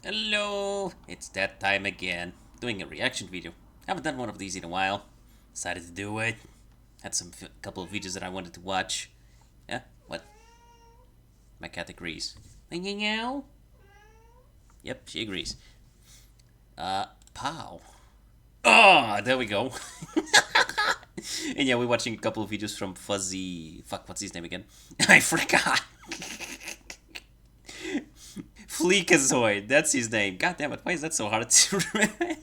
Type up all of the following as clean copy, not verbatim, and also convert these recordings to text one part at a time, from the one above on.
Hello! It's that time again. Doing a reaction video. Haven't done one of these in a while. Decided to do it. Had some couple of videos that I wanted to watch. Yeah, what? My cat agrees. Meow. Yep, she agrees. Pow. Oh, there we go. And yeah, we're watching a couple of videos from Fuzzy. Fuck, what's his name again? I forgot. FleeKazoid, that's his name. God damn it, why is that so hard to remember?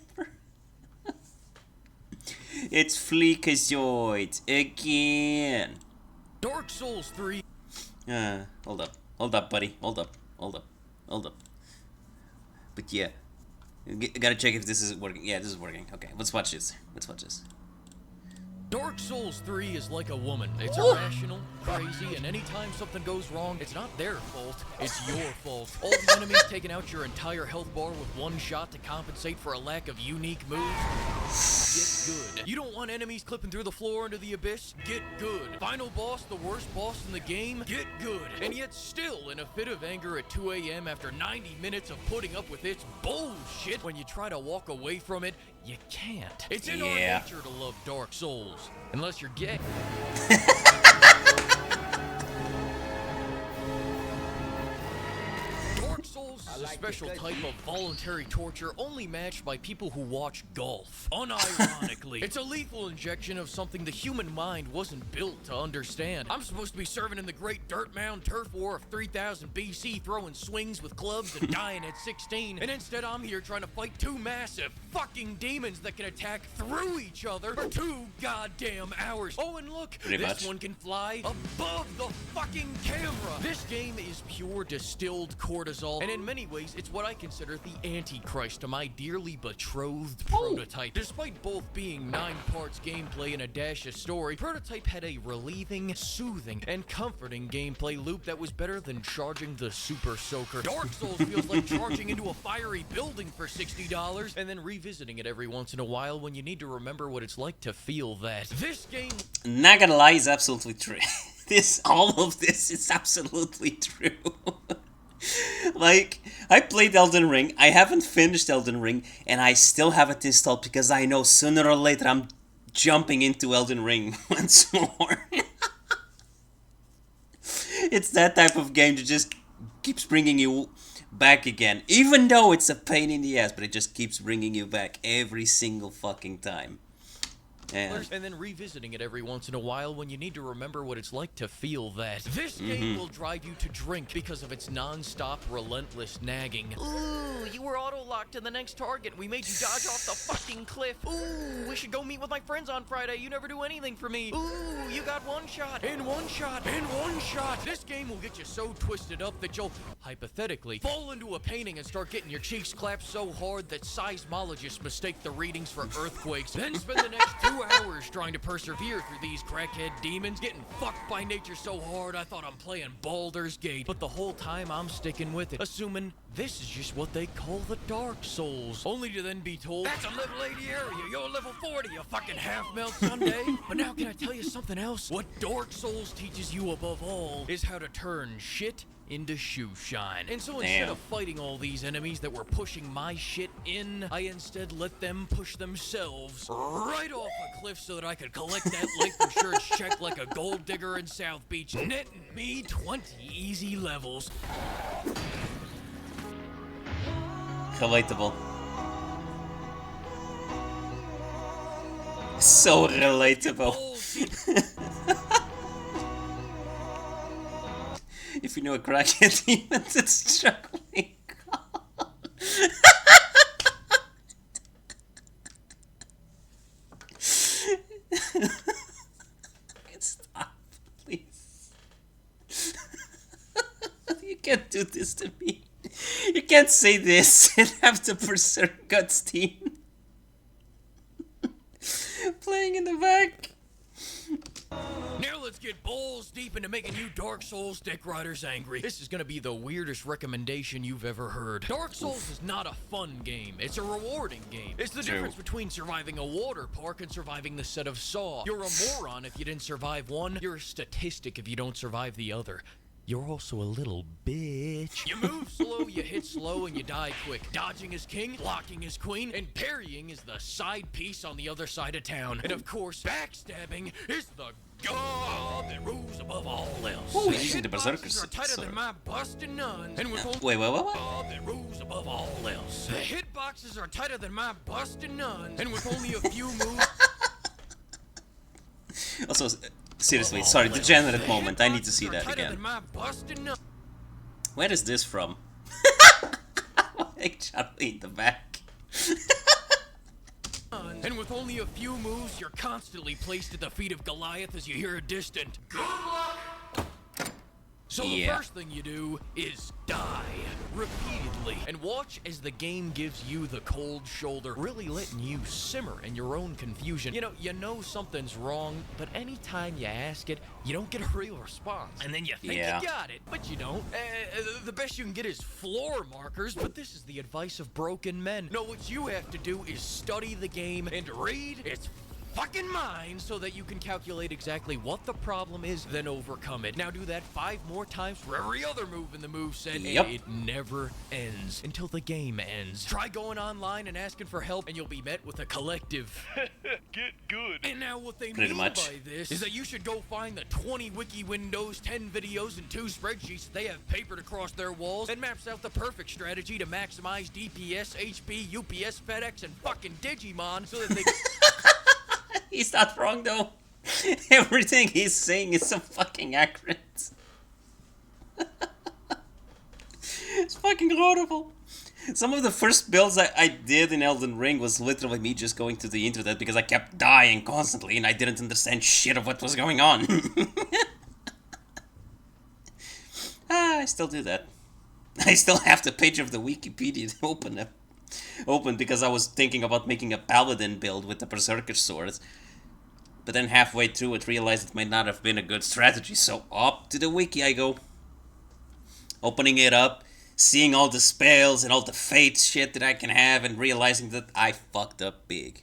It's FleeKazoid again. Dark Souls 3. Hold up, buddy. Hold up. But yeah, gotta check if this is working. Yeah, this is working. Okay, let's watch this. Dark Souls 3 is like a woman. It's irrational, crazy, and anytime something goes wrong, it's not their fault, it's your fault. All the enemies taking out your entire health bar with one shot to compensate for a lack of unique moves. Get good. You don't want enemies clipping through the floor into the abyss? Get good. Final boss, the worst boss in the game? Get good. And yet still in a fit of anger at 2 a.m. after 90 minutes of putting up with its bullshit, when you try to walk away from it, you can't. It's in our nature to love Dark Souls. Unless you're gay. Dark Souls is a special type of voluntary torture only matched by people who watch golf. Unironically, it's a lethal injection of something the human mind wasn't built to understand. I'm supposed to be serving in the Great Dirt Mound Turf War of 3000 BC, throwing swings with clubs and dying at 16, and instead I'm here trying to fight two massive fucking demons that can attack through each other for 2 goddamn hours. Oh, and look, this one can fly above the fucking camera. This game is pure distilled cortisol, and in many ways, it's what I consider the Antichrist to my dearly betrothed Prototype. Despite both being 9 parts gameplay and a dash of story, Prototype had a relieving, soothing, and comforting gameplay loop that was better than charging the Super Soaker. Dark Souls feels like charging into a fiery building for $60, and then revisiting it every once in a while when you need to remember what it's like to feel that. This game... Not gonna lie, is absolutely true. All of this is absolutely true. Like, I played Elden Ring, I haven't finished Elden Ring, and I still have it installed because I know sooner or later I'm jumping into Elden Ring once more. It's that type of game that just keeps bringing you back again. Even though it's a pain in the ass, but it just keeps bringing you back every single fucking time. And then revisiting it every once in a while when you need to remember what it's like to feel that. This game will drive you to drink because of its non-stop, relentless nagging. Ooh, you were auto-locked to the next target. We made you dodge off the fucking cliff. Ooh, we should go meet with my friends on Friday. You never do anything for me. Ooh, you got one shot, and one shot, and one shot. This game will get you so twisted up that you'll, hypothetically, fall into a painting and start getting your cheeks clapped so hard that seismologists mistake the readings for earthquakes. Then spend the next 2 hours trying to persevere through these crackhead demons, getting fucked by nature so hard I thought I'm playing Baldur's Gate. But the whole time I'm sticking with it, assuming this is just what they call the Dark Souls. Only to then be told, that's a level 80 area, you're level 40, you fucking half-melt Sunday. But now can I tell you something else? What Dark Souls teaches you above all is how to turn shit into shoe shine. And so instead of fighting all these enemies that were pushing my shit in, I instead let them push themselves right off a cliff so that I could collect that life insurance check like a gold digger in South Beach, netting me 20 easy levels. Relatable. So relatable. If you know a crackhead demon that's struggling. Stop, please. You can't do this to me. You can't say this and have the Berserk Guts team playing in the back. Now let's get balls deep into making you Dark Souls dick riders angry. This is gonna be the weirdest recommendation you've ever heard. Dark Souls is not a fun game. It's a rewarding game. It's the difference between surviving a water park and surviving the set of Saw. You're a moron if you didn't survive one. You're a statistic if you don't survive the other. you're also a little bitch. You move slow, you hit slow, and you die quick. Dodging is king, blocking is queen, and parrying is the side piece on the other side of town. And of course, backstabbing is the god that rules above all else. Oh, he's using the berserkers. Are tighter than my busted nuns. And with Wait, what? God that rules above all else. The hitboxes are tighter than my busted nuns. And with only a few moves. Also, seriously, sorry, degenerate moment. I need to see that again. Where is this from? Like Charlie in the back. And with only a few moves, you're constantly placed at the feet of Goliath as you hear a distant good luck. So the first thing you do is die repeatedly and watch as the game gives you the cold shoulder, really letting you simmer in your own confusion. You know something's wrong, but anytime you ask it, you don't get a real response. And then you think you got it, but you don't. The best you can get is floor markers, but this is the advice of broken men. No, what you have to do is study the game and read its fucking mind so that you can calculate exactly what the problem is, then overcome it. Now do that 5 more times for every other move in the moveset, and it never ends until the game ends. Try going online and asking for help, and you'll be met with a collective get good. And now what they mean by this is that you should go find the 20 wiki windows, 10 videos, and 2 spreadsheets that they have papered across their walls and maps out the perfect strategy to maximize DPS, HP, UPS, FedEx, and fucking Digimon so that they He's not wrong though. Everything he's saying is so fucking accurate. It's fucking horrible. Some of the first builds I did in Elden Ring was literally me just going to the internet because I kept dying constantly and I didn't understand shit of what was going on. I still do that. I still have the page of the Wikipedia open because I was thinking about making a paladin build with the berserker sword. But then halfway through it realized it might not have been a good strategy, so up to the wiki I go. Opening it up, seeing all the spells and all the fate shit that I can have, and realizing that I fucked up big.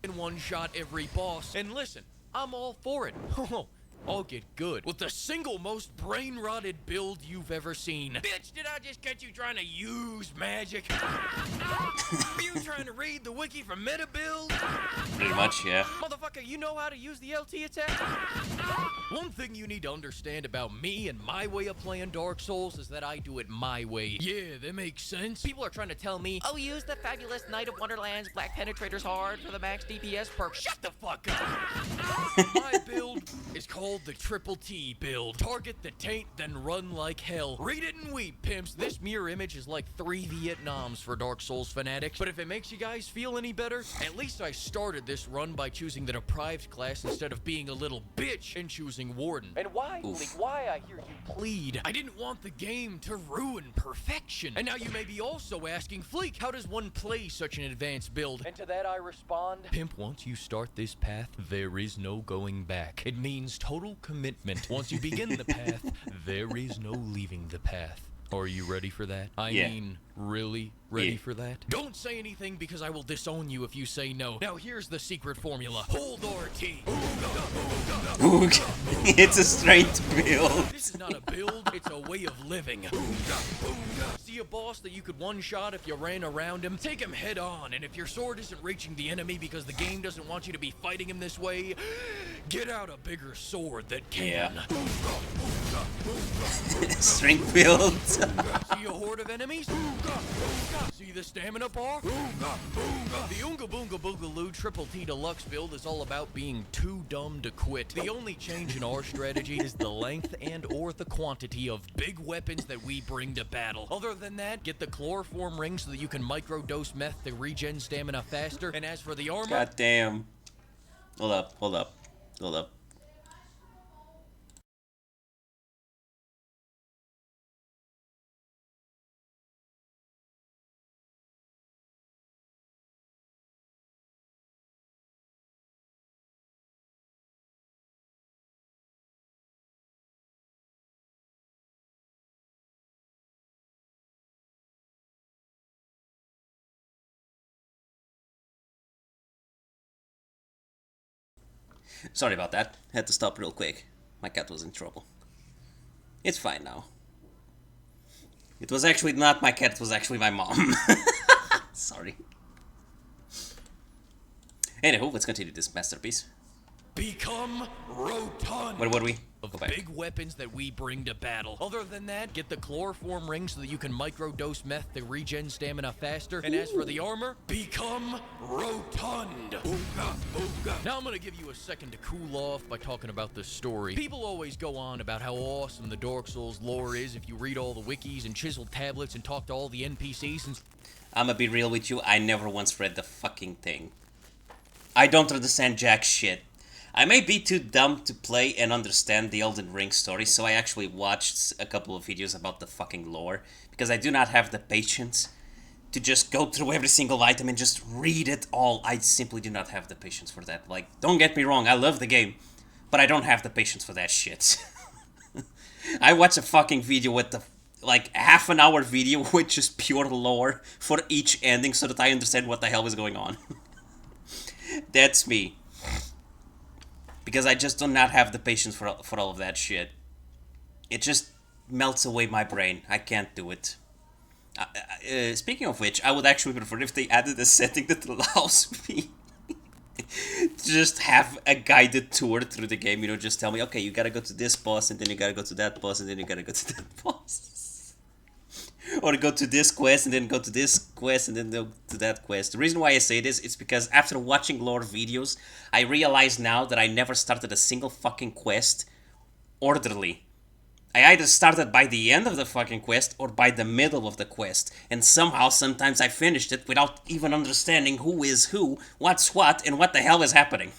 In one shot every boss. And listen, I'm all for it. I'll get good with the single most brain-rotted build you've ever seen. Bitch, did I just catch you trying to use magic? Are you trying to read the wiki for meta build? Pretty much, yeah. Motherfucker, you know how to use the LT attack? One thing you need to understand about me and my way of playing Dark Souls is that I do it my way. Yeah, that makes sense. People are trying to tell me, oh, use the fabulous Knight of Wonderland's Black Penetrator's Hard for the max DPS perk. Shut the fuck up. My build is called the Triple T build. Target the taint, then run like hell. Read it and weep, pimps. This mirror image is like 3 Vietnams for Dark Souls fanatics. But if it makes you guys feel any better, at least I started this run by choosing the deprived class instead of being a little bitch and choosing Warden. And why, Fleek, why I hear you plead? I didn't want the game to ruin perfection. And now you may be also asking, Fleek, how does one play such an advanced build? And to that I respond, Pimp, once you start this path, there is no going back. It means total commitment. Once you begin the path, there is no leaving the path. Are you ready for that? I mean, really ready for that? Don't say anything because I will disown you if you say no. Now here's the secret formula. Hold RT. It's a straight build. This is not a build, it's a way of living. See a boss that you could one-shot if you ran around him? Take him head on, and if your sword isn't reaching the enemy because the game doesn't want you to be fighting him this way, get out a bigger sword that can. Strength build. See a horde of enemies? See the stamina bar? The Oonga Boonga Boogaloo Triple T Deluxe build is all about being too dumb to quit. The only change in our strategy is the length and or the quantity of big weapons that we bring to battle. Other than that, get the chloroform ring so that you can microdose meth to regen stamina faster. And as for the armor... God damn. Hold up. Sorry about that. Had to stop real quick. my cat was in trouble. It's fine now. It was actually not my cat, it was actually my mom. Sorry. Anywho, let's continue this masterpiece. Become rotund. What were we? Of big weapons that we bring to battle. Other than that, get the chloroform ring so that you can microdose meth to regen stamina faster. And as for the armor, become rotund. Ooga, ooga. Now I'm gonna give you a second to cool off by talking about the story. People always go on about how awesome the Dark Souls lore is if you read all the wikis and chiseled tablets and talk to all the NPCs and... I'ma be real with you, I never once read the fucking thing. I don't understand jack shit. I may be too dumb to play and understand the Elden Ring story, so I actually watched a couple of videos about the fucking lore, because I do not have the patience to just go through every single item and just read it all. I simply do not have the patience for that. Like, don't get me wrong, I love the game, but I don't have the patience for that shit. I watched a fucking video with the, like, half-an-hour video with just pure lore for each ending so that I understand what the hell is going on. That's me. Because I just do not have the patience for all of that shit. It just melts away my brain. I can't do it. Speaking of which, I would actually prefer if they added a setting that allows me to just have a guided tour through the game. You know, just tell me, okay, you gotta go to this boss, and then you gotta go to that boss, and then you gotta go to that boss. Or go to this quest, and then go to this quest, and then go to that quest. The reason why I say this is because after watching lore videos, I realize now that I never started a single fucking quest orderly. I either started by the end of the fucking quest, or by the middle of the quest. And somehow, sometimes I finished it without even understanding who is who, what's what, and what the hell is happening.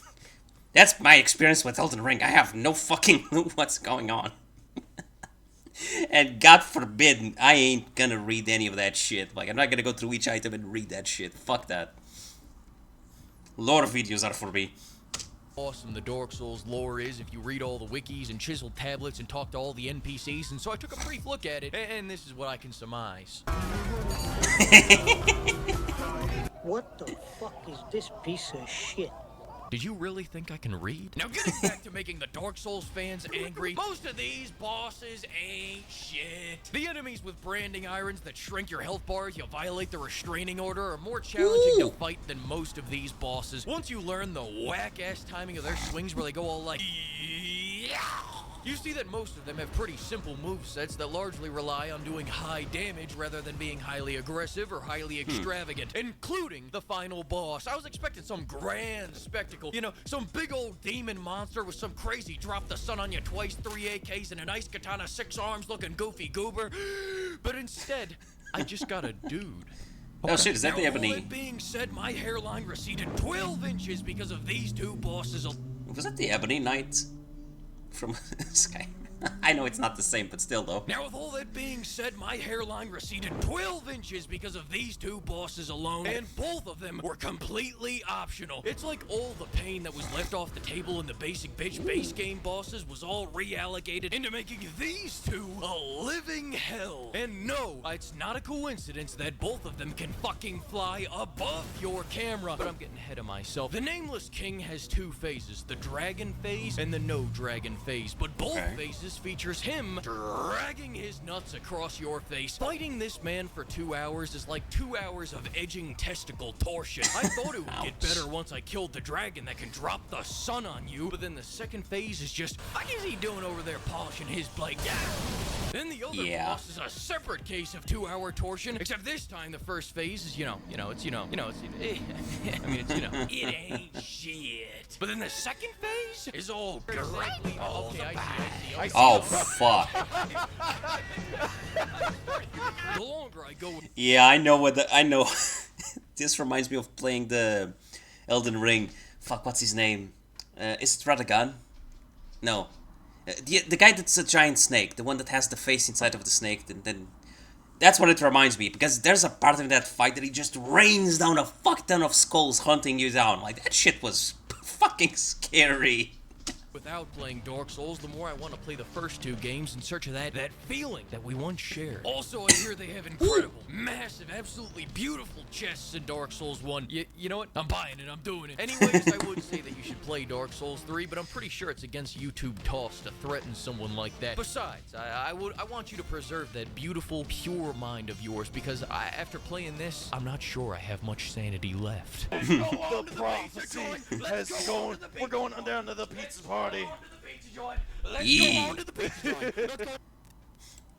That's my experience with Elden Ring. I have no fucking clue what's going on. And God forbid, I ain't gonna read any of that shit. Like, I'm not gonna go through each item and read that shit. Fuck that. Lore videos are for me. Awesome the Dark Souls lore is if you read all the wikis and chiseled tablets and talk to all the NPCs, and so I took a brief look at it, and this is what I can surmise. What the fuck is this piece of shit? Did you really think I can read? Now getting back to making the Dark Souls fans angry, most of these bosses ain't shit. The enemies with branding irons that shrink your health bar if you violate the restraining order are more challenging to fight than most of these bosses. Once you learn the whack-ass timing of their swings where they go all like... You see that most of them have pretty simple movesets that largely rely on doing high damage rather than being highly aggressive or highly extravagant, including the final boss. I was expecting some grand spectacle, you know, some big old demon monster with some crazy drop the sun on you twice, 3 AKs, and an ice katana 6 arms looking goofy goober, but instead, I just got a dude. Oh shit, is that the Ebony? All that being said, my hairline receded 12 inches because of these two bosses. Was that the Ebony Knight? From Sky. I know it's not the same, but still though. Now with all that being said, my hairline receded 12 inches because of these two bosses alone, and both of them were completely optional. It's like all the pain that was left off the table in the basic bitch base game bosses was all reallocated into making these two a living hell. And no, it's not a coincidence that both of them can fucking fly above your camera. But I'm getting ahead of myself. The Nameless King has 2 phases, the dragon phase and the no dragon phase, but both phases features him dragging his nuts across your face. Fighting this man for 2 hours is like 2 hours of edging testicle torsion. I thought it would get better once I killed the dragon that can drop the sun on you, but then the second phase is just, what is he doing over there polishing his blade? Then the other boss is a separate case of 2-hour torsion, except this time the first phase is, I mean, it's, it ain't shit. But then the second phase is all directly I see. Oh fuck. The longer I go. Yeah, I know I know. This reminds me of playing the Elden Ring. Fuck, what's his name? Is it Radagon? No. The guy that's a giant snake, the one that has the face inside of the snake, then that's what it reminds me, because there's a part of that fight that he just rains down a fuck ton of skulls hunting you down. Like, that shit was fucking scary. Without playing Dark Souls, the more I want to play the first 2 games in search of that feeling that we once shared. Also, I hear they have incredible, massive, absolutely beautiful chests in Dark Souls 1. You know what? I'm buying it. I'm doing it. Anyways, I would say that you should play Dark Souls 3, but I'm pretty sure it's against YouTube toss to threaten someone like that. Besides, I want you to preserve that beautiful, pure mind of yours, because after playing this, I'm not sure I have much sanity left. The prophecy has gone. We're going down to the pizza party. Yee.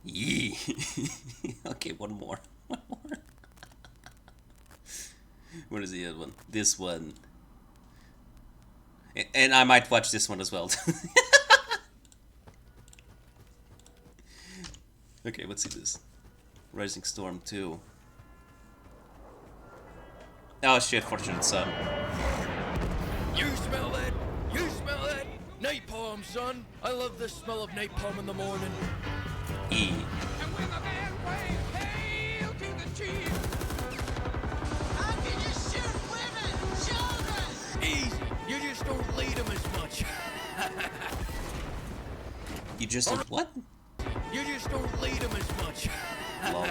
Yee. Okay, one more. One more. Where is the other one? This one. And I might watch this one as well. Okay, let's see this. Rising Storm 2. Oh shit, Fortunate Son. You smell that? You smell that? Napalm, son. I love the smell of napalm in the morning. E. And when the band plays Hail to the Chief. How can you shoot women, children? Easy. You just don't lead them as much. You just don't what? You just don't lead them as much. Lol.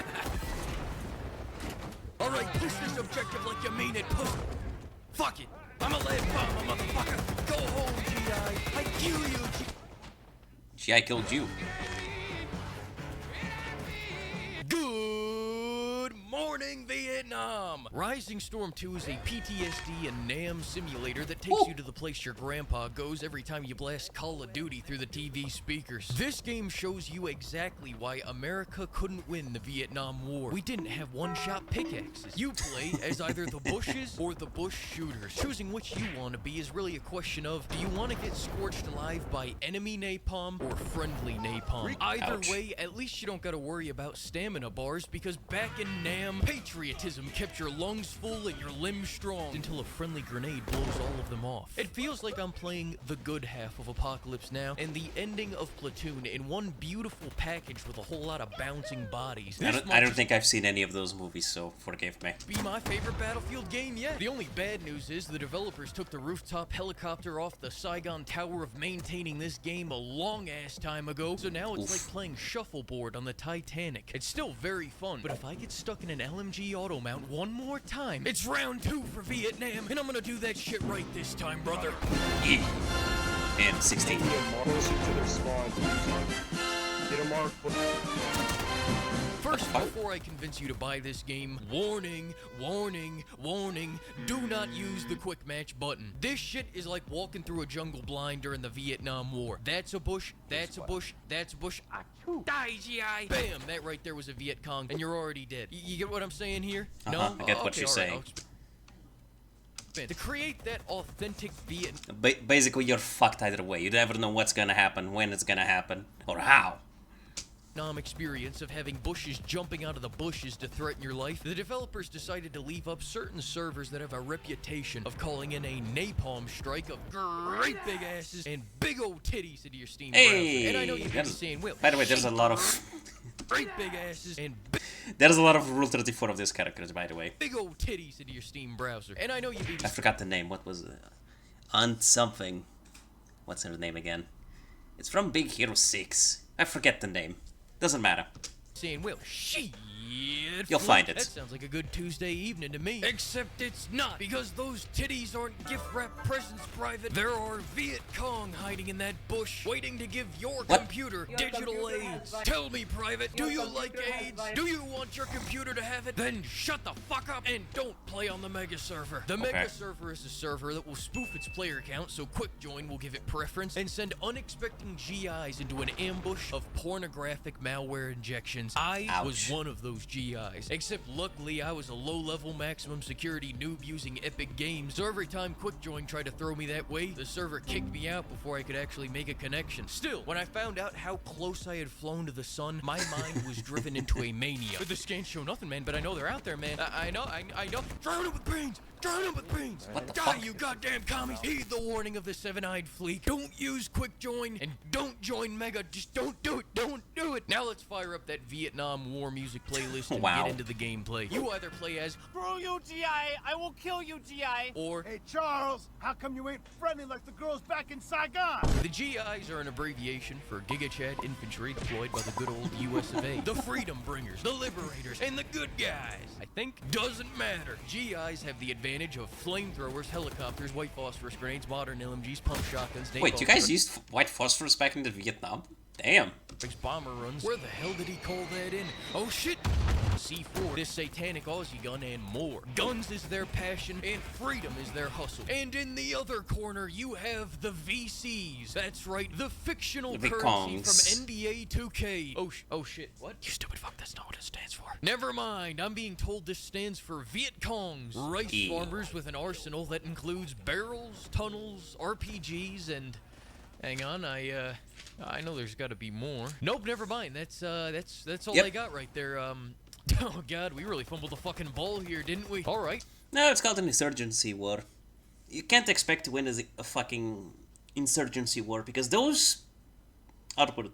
Alright, push this objective like you mean it. Push. Fuck it. I'm a lead bomber, motherfucker. Go home, GI. I kill you, Gee, I killed you. Good morning, Vietnam! Rising Storm 2 is a PTSD and NAM simulator that takes you to the place your grandpa goes every time you blast Call of Duty through the TV speakers. This game shows you exactly why America couldn't win the Vietnam War. We didn't have one-shot pickaxes. You play as either the Bushes or the Bush Shooters. Choosing which you want to be is really a question of, do you want to get scorched alive by enemy napalm or friendly napalm? Either Ouch. way, at least you don't gotta worry about stamina bars, because back in NAM, patriotism kept your lungs full and your limbs strong until a friendly grenade blows all of them off. It feels like I'm playing the good half of Apocalypse Now and the ending of Platoon in one beautiful package with a whole lot of bouncing bodies. I don't think I've seen any of those movies, so forgive me. Be my favorite Battlefield game yet. The only bad news is the developers took the rooftop helicopter off the Saigon Tower of maintaining this game a long-ass time ago, so now it's like playing shuffleboard on the Titanic. It's still very fun, but if I get stuck in an LMG auto mount one more time, it's round 2 for Vietnam, and I'm gonna do that shit right this time, brother. Yeah. And 16. Closer to their spawn. Get a mark. First, before I convince you to buy this game, warning, warning, warning, do not use the quick match button. This shit is like walking through a jungle blind during the Vietnam War. That's a bush, that's a bush, that's a bush. Die, GI! Bam! That right there was a Viet Cong, and you're already dead. You get what I'm saying here? No? I get what Okay, you're all right, saying. To create that authentic Viet Basically, you're fucked either way. You never know what's gonna happen, when it's gonna happen, or how. experience of having bushes jumping out of the bushes to threaten your life, the developers decided to leave up certain servers that have a reputation of calling in a napalm strike of great big asses and big old titties into your Steam browser. And I know you've been saying, Will, by the way, there's a lot of great big asses and there's a lot of Rule 34 of this characters, by the way. big old titties into your Steam browser. And I know you've been I forgot the name. What was it? Aunt something. What's her name again? It's from Big Hero 6. I forget the name. Doesn't matter. saying, Will, shit. You'll find it. That sounds like a good Tuesday evening to me. Except it's not, because those titties aren't gift-wrap presents, Private. There are Viet Cong hiding in that bush, waiting to give your computer digital AIDS. Tell me, Private, do you like AIDS? Do you want your computer to have it? Then shut the fuck up and don't play on the Mega Server. The Mega Server is a server that will spoof its player count, so QuickJoin will give it preference and send unexpected GIs into an ambush of pornographic malware injections. I was one of those GIs. Except luckily I was a low-level maximum security noob using Epic Games, so every time QuickJoin tried to throw me that way, the server kicked me out before I could actually make a connection. Still, when I found out how close I had flown to the sun, my mind was driven into a mania. But the scans show nothing, man, but I know they're out there, man. I know. Drown them with brains! Drown them with brains! Die, you goddamn commies! Heed the warning of the seven-eyed fleek. Don't use QuickJoin, and don't join Mega. Just don't do it. Don't do it. Now let's fire up that Vietnam War music playlist and Wow. get into the gameplay. You either play as Screw you, G.I. I will kill you, G.I. or Hey, Charles, how come you ain't friendly like the girls back in Saigon? the GIs are an abbreviation for Giga Chad Infantry deployed by the good old US of A. The Freedom Bringers, the Liberators, and the good guys. I think doesn't matter. GIs have the advantage of flamethrowers, helicopters, white phosphorus grenades, modern LMGs, pump shotguns, Wait, you guys used white phosphorus back in the Vietnam? Damn. bomber runs. Where the hell did he call that in? Oh shit! C4, this satanic Aussie gun, and more. Guns is their passion, and freedom is their hustle. And in the other corner, you have the VCs. That's right, the fictional The currency Vikongs. from NBA 2K. Oh shit, what? You stupid fuck, that's not what it stands for. Never mind, I'm being told this stands for Viet Congs. Rice Ew. farmers with an arsenal that includes barrels, tunnels, RPGs, and... Hang on, I know there's got to be more. Nope, never mind. That's all Yep. I got right there. Oh god, we really fumbled the fucking ball here, didn't we? All right. No, it's called an insurgency war. You can't expect to win a fucking insurgency war because those... How to put it?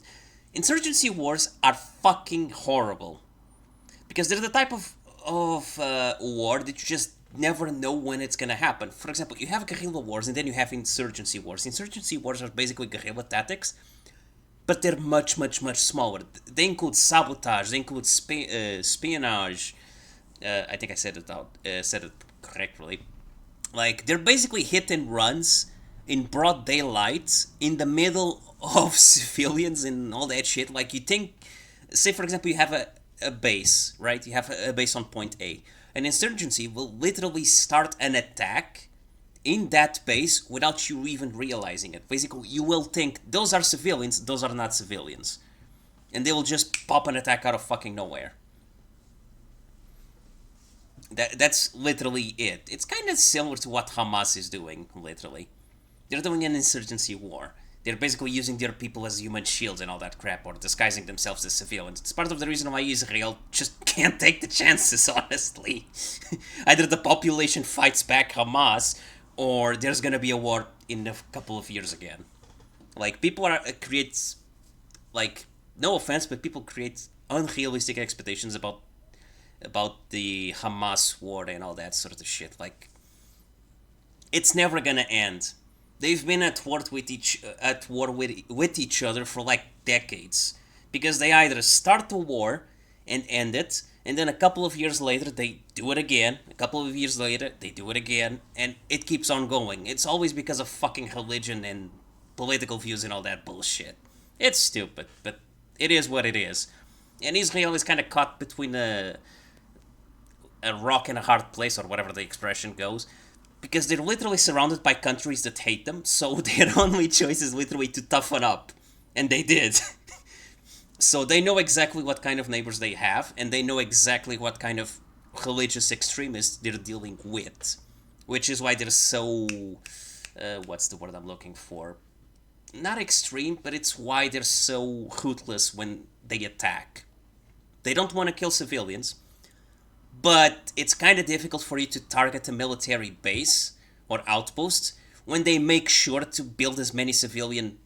Insurgency wars are fucking horrible. Because they're the type of war that you just never know when it's gonna happen. For example, you have guerrilla wars and then you have insurgency wars. Insurgency wars are basically guerrilla tactics, but they're much, much, much smaller. They include sabotage, they include espionage. I think I said it correctly. Like, they're basically hit and runs in broad daylight in the middle of civilians and all that shit. Like, you think, say for example, you have a base, right? You have a base on point A. An insurgency will literally start an attack in that base without you even realizing it. Basically, you will think, those are civilians, those are not civilians. And they will just pop an attack out of fucking nowhere. That's literally it. It's kind of similar to what Hamas is doing, literally. They're doing an insurgency war. They're basically using their people as human shields and all that crap, or disguising themselves as civilians. It's part of the reason why Israel just can't take the chances, honestly. Either the population fights back Hamas, or there's gonna be a war in a couple of years again. Like, people create, like, no offense, but people create unrealistic expectations about the Hamas war and all that sort of shit. Like, it's never gonna end. They've been at war with each other for like decades, because they either start the war and end it, and then a couple of years later they do it again. A couple of years later they do it again, and it keeps on going. It's always because of fucking religion and political views and all that bullshit. It's stupid, but it is what it is. And Israel is kind of caught between a rock and a hard place, or whatever the expression goes. Because they're literally surrounded by countries that hate them, so their only choice is literally to toughen up. And they did. So they know exactly what kind of neighbors they have, and they know exactly what kind of religious extremists they're dealing with. Which is why they're so... what's the word I'm looking for? Not extreme, but it's why they're so ruthless when they attack. They don't want to kill civilians, but it's kind of difficult for you to target a military base or outpost when they make sure to build as many civilian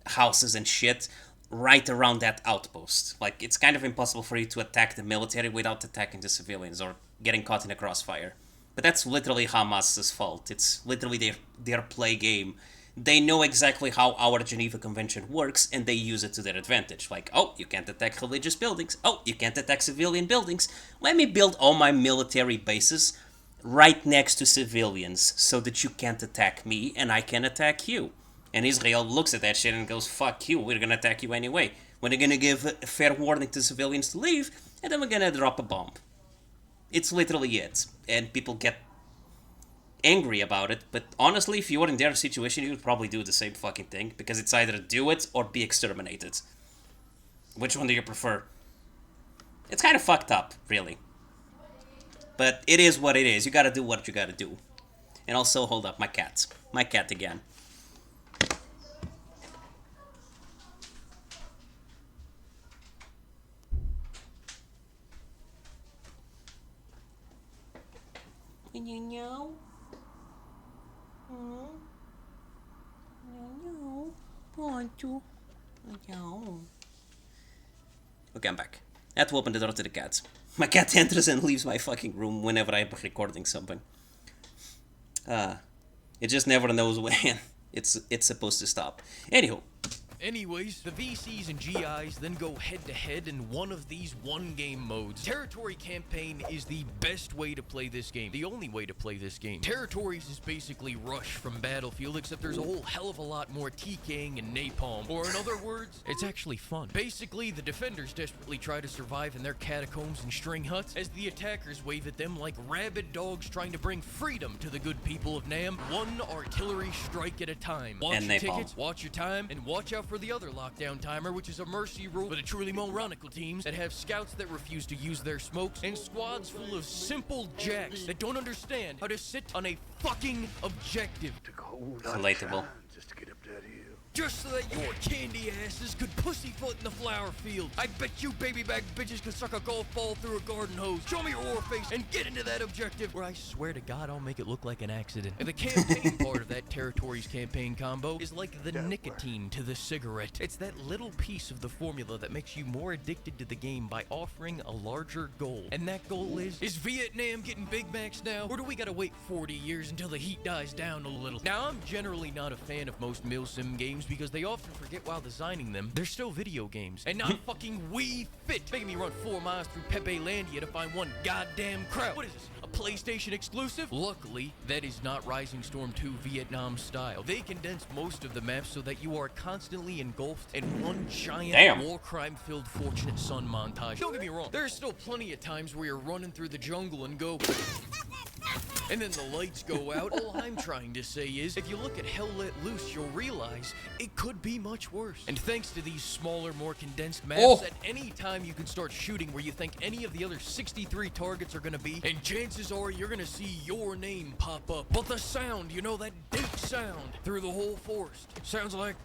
houses and shit right around that outpost. Like, it's kind of impossible for you to attack the military without attacking the civilians or getting caught in a crossfire. But that's literally Hamas's fault. It's literally their play game. They know exactly how our Geneva Convention works, and they use it to their advantage. Like, oh, you can't attack religious buildings. Oh, you can't attack civilian buildings. Let me build all my military bases right next to civilians so that you can't attack me and I can attack you. And Israel looks at that shit and goes, fuck you, we're gonna attack you anyway. We're gonna give a fair warning to civilians to leave, and then we're gonna drop a bomb. It's literally it. And people get angry about it, but honestly, if you were in their situation, you would probably do the same fucking thing, because it's either do it or be exterminated. Which one do you prefer? It's kind of fucked up, really. But it is what it is. You gotta do what you gotta do. And also, hold up, my cat. My cat again. Okay, I'm back. I had to open the door to the cat. My cat enters and leaves my fucking room whenever I'm recording something. It just never knows when it's supposed to stop. Anywho. Anyways, the VCs and GIs then go head-to-head in one of these one-game modes. Territory Campaign is the best way to play this game. The only way to play this game. Territories is basically Rush from Battlefield, except there's a whole hell of a lot more TKing and napalm. Or in other words, it's actually fun. Basically, the defenders desperately try to survive in their catacombs and string huts, as the attackers wave at them like rabid dogs trying to bring freedom to the good people of Nam, one artillery strike at a time. Watch And your napalm. tickets, watch your time, and watch out for the other lockdown timer, which is a mercy rule for the truly moronical teams that have scouts that refuse to use their smokes and squads full of simple jacks that don't understand how to sit on a fucking objective. Relatable. Just so that your candy asses could pussyfoot in the flower field. I bet you baby back bitches could suck a golf ball through a garden hose. Show me your war face and get into that objective where I swear to God I'll make it look like an accident. And the campaign part of that Territories Campaign combo is like the nicotine to the cigarette. It's that little piece of the formula that makes you more addicted to the game by offering a larger goal. And that goal is Vietnam getting Big Macs now? Or do we gotta wait 40 years until the heat dies down a little? Now, I'm generally not a fan of most milsim games because they often forget while designing them, they're still video games and not fucking Wii Fit, making me run 4 miles through Pepe Landia to find one goddamn crowd. What is this, a PlayStation exclusive? Luckily, that is not Rising Storm 2 Vietnam style. They condense most of the maps so that you are constantly engulfed in one giant war crime-filled Fortunate Son montage. Don't get me wrong, there are still plenty of times where you're running through the jungle and go and then the lights go out. All I'm trying to say is, if you look at Hell Let Loose, you'll realize it could be much worse. And thanks to these smaller, more condensed maps, at any time you can start shooting where you think any of the other 63 targets are gonna be, and chances are you're gonna see your name pop up. But the sound, you know, that deep sound through the whole forest, sounds like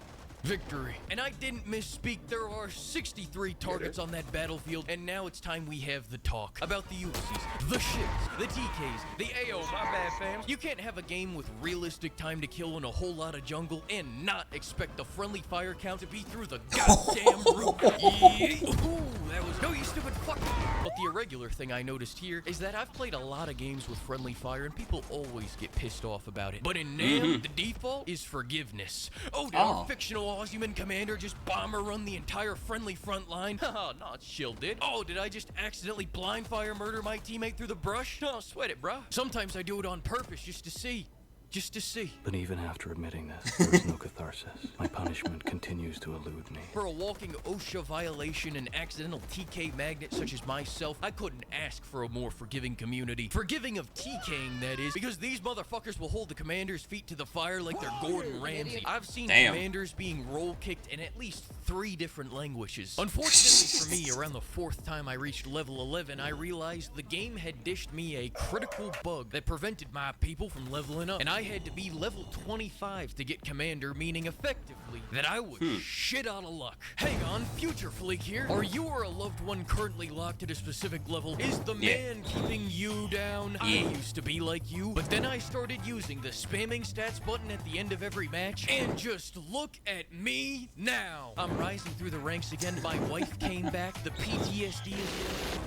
victory. And I didn't misspeak, there are 63 targets on that battlefield, and now it's time we have the talk about the UCs, the ships, the TKs, the AO, my bad fam. You can't have a game with realistic time to kill and a whole lot of jungle and not expect the friendly fire count to be through the goddamn roof. Ooh, that was no, you stupid fuck. But the irregular thing I noticed here is that I've played a lot of games with friendly fire and people always get pissed off about it. But in NAM, the default is forgiveness. Oh, our fictional Ozyman commander just bomber run the entire friendly front line? Haha, not chill did. Oh, did I just accidentally blind fire murder my teammate through the brush? No, sweat it, bro. Sometimes I do it on purpose just to see. Just to see. But even after admitting this, there is no catharsis. My punishment continues to elude me. For a walking OSHA violation and accidental TK magnet such as myself, I couldn't ask for a more forgiving community. Forgiving of TKing, that is, because these motherfuckers will hold the commander's feet to the fire like they're Gordon Ramsay. I've seen commanders being roll-kicked in at least 3 different languages. Unfortunately for me, around the 4th time I reached level 11, I realized the game had dished me a critical bug that prevented my people from leveling up, and I had to be level 25 to get commander, meaning effectively that I was shit out of luck. Hang on, future Fleek here. Are you or a loved one currently locked at a specific level? Is the man keeping you down? I used to be like you, but then I started using the spamming stats button at the end of every match, and just look at me now. I'm rising through the ranks again. My wife came back. The PTSD is...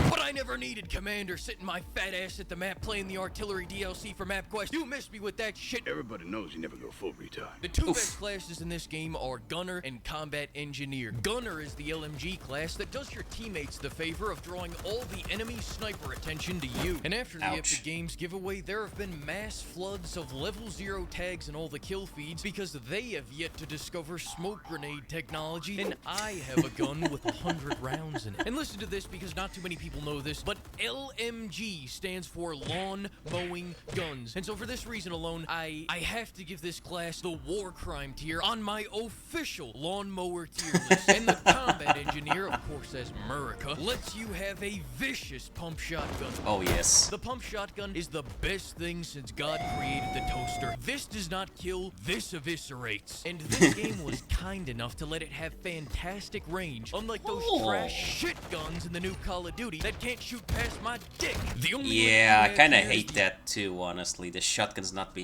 But I never needed commander sitting my fat ass at the map playing the artillery DLC for Map Quest. You missed me with that shit. Everybody knows you never go full retard. The 2 best classes in this game are Gunner and Combat Engineer. Gunner is the LMG class that does your teammates the favor of drawing all the enemy sniper attention to you. And after the Epic Games giveaway, there have been mass floods of level 0 tags in all the kill feeds because they have yet to discover smoke grenade technology, and I have a gun with 100 rounds in it. And listen to this because not too many people know this, but LMG stands for Lawn Mowing Guns. And so for this reason alone, I have to give this class the War Crime tier on my official lawnmower tier list. And the Combat Engineer, of course as Murica, lets you have a vicious pump shotgun. Oh yes. The pump shotgun is the best thing since God created the toaster. This does not kill, this eviscerates. And this game was kind enough to let it have fantastic range, unlike those trash shit guns in the new Call of Duty that can't shoot past my dick. The only I kind of hate that too, honestly. The shotguns not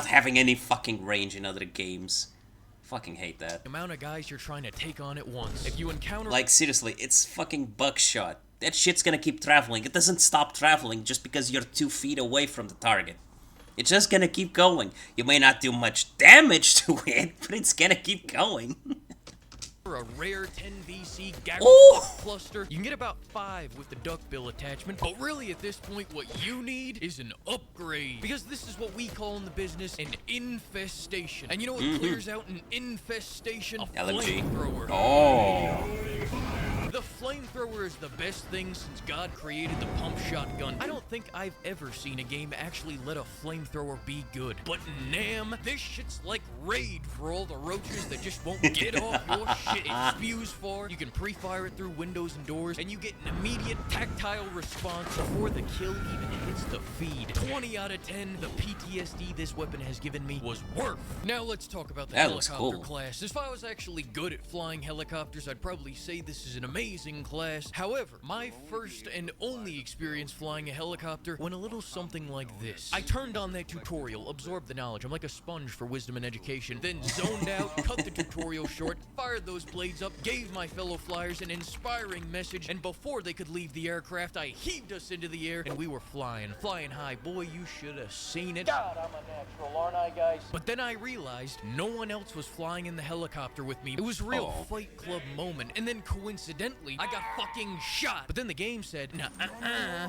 having any fucking range in other games. Fucking hate that. amount of guys you're trying to take on at once. If you encounter Like, seriously, it's fucking buckshot. That shit's gonna keep traveling. It doesn't stop traveling just because you're 2 feet away from the target. It's just gonna keep going. You may not do much damage to it, but it's gonna keep going. a rare 10 VC Gaggle Ooh. cluster, you can get about 5 with the duckbill attachment, but really at this point what you need is an upgrade, because this is what we call in the business an infestation. And you know what clears out an infestation? A LMG. flamethrower. Oh. The flamethrower is the best thing since God created the pump shotgun. I don't think I've ever seen a game actually let a flamethrower be good. But Nam, this shit's like Raid for all the roaches that just won't get off your shit. It spews far, you can pre-fire it through windows and doors, and you get an immediate tactile response before the kill even hits the feed. 20 out of 10, the PTSD this weapon has given me was worth. Now let's talk about the That looks helicopter cool. class. If I was actually good at flying helicopters, I'd probably say this is an amazing class. However, my first and only experience flying a helicopter went a little something like this. I turned on that tutorial, absorbed the knowledge, I'm like a sponge for wisdom and education, then zoned out, cut the tutorial short, fired those blades up, gave my fellow flyers an inspiring message, and before they could leave the aircraft, I heaved us into the air, and we were flying high. Boy, you should have seen it. God, I'm a natural, aren't I, guys? But then I realized no one else was flying in the helicopter with me. It was a real Oh. Fight Club moment, and then coincidentally, I got fucking shot. But then the game said, nah,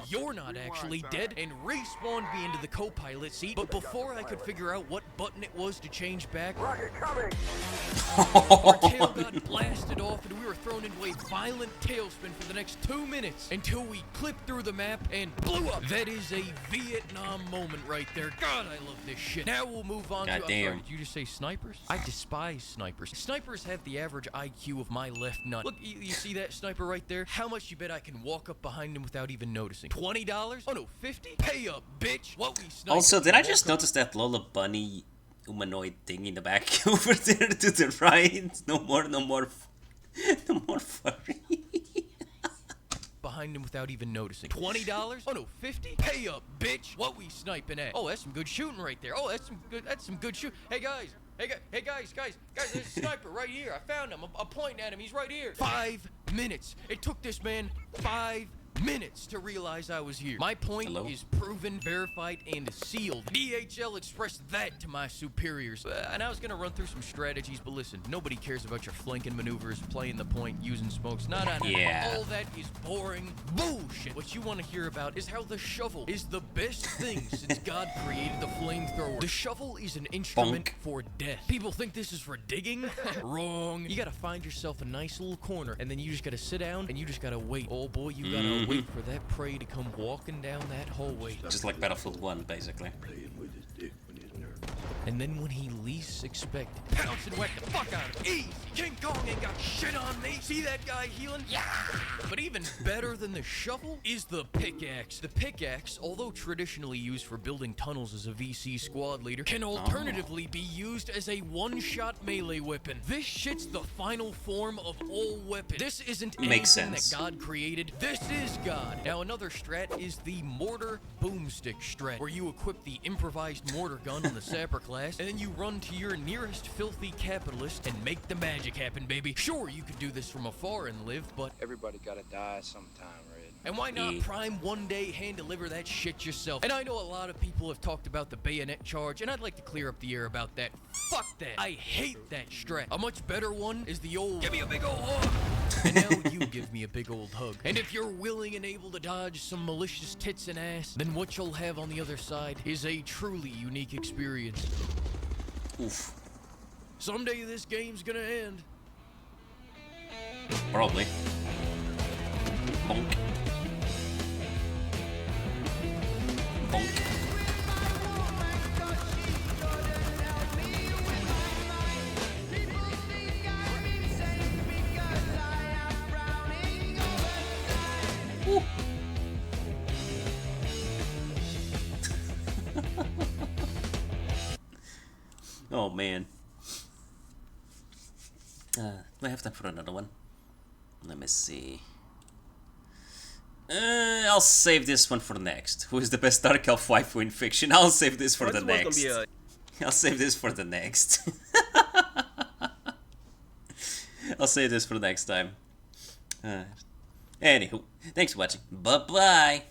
you're not actually dead, and respawned me into the co-pilot seat. But before I could figure out what button it was to change back, our tail got blasted off, and we were thrown into a violent tailspin for the next 2 minutes until we clipped through the map and blew up. That is a Vietnam moment right there. God, I love this shit. Now we'll move on to... I'm sorry, Goddamn. did you just say snipers? I despise snipers. Snipers have the average IQ of my left nut. Look, you see that sniper right there? How much you bet I can walk up behind him without even noticing? $20? Oh no, 50? Pay up, bitch. What we snipe. Also, did I just notice that Lola Bunny humanoid thing in the back over there to the right? No more furry. Behind him without even noticing. $20? Oh no, 50? Pay up, bitch. What we sniping at? Oh, that's some good shooting right there. Oh, that's some good shoot. Hey guys, guys, there's a sniper right here. I found him. I'm pointing at him. He's right here. 5 minutes. It took this man 5 minutes to realize I was here. My point is proven, verified, and sealed. DHL expressed that to my superiors. And I was gonna run through some strategies, but listen, nobody cares about your flanking maneuvers, playing the point, using smokes. Not on Yeah. all that is boring bullshit. What you want to hear about is how the shovel is the best thing since God created the flamethrower. The shovel is an instrument for death. People think this is for digging? Wrong. You gotta find yourself a nice little corner, and then you just gotta sit down, and you just gotta wait. Oh boy, you gotta wait for that prey to come walking down that hallway. Just like Battlefield 1, basically. And then when he least expected, pounce and whack the fuck out of him. Easy. King Kong ain't got shit on me. See that guy healing? Yeah. But even better than the shovel is the pickaxe. The pickaxe, although traditionally used for building tunnels as a VC squad leader, can alternatively be used as a one-shot melee weapon. This shit's the final form of all weapons. This isn't Makes anything sense. that God created. This is God. Now another strat is the mortar boomstick strat, where you equip the improvised mortar gun on the sapper class, and then you run to your nearest filthy capitalist and make the magic happen, baby. Sure, you could do this from afar and live, but Everybody gotta die sometime, Red. and why not Yeah. prime one day, hand deliver that shit yourself? And I know a lot of people have talked about the bayonet charge, and I'd like to clear up the air about that. Fuck that. I hate that strat. A much better one is the old, give me a big old hug. And now you give me a big old hug. And if you're willing and able to dodge some malicious tits and ass, then what you'll have on the other side is a truly unique experience. Oof. Someday this game's gonna end. Probably. Bonk. Bonk. Woo. Oh man. Do I have time for another one? Let me see. I'll save this one for next. Who is the best Dark Elf waifu in fiction? I'll save this for the next. I'll save this for the next. I'll say this for next time. Anywho, thanks for watching. Bye-bye.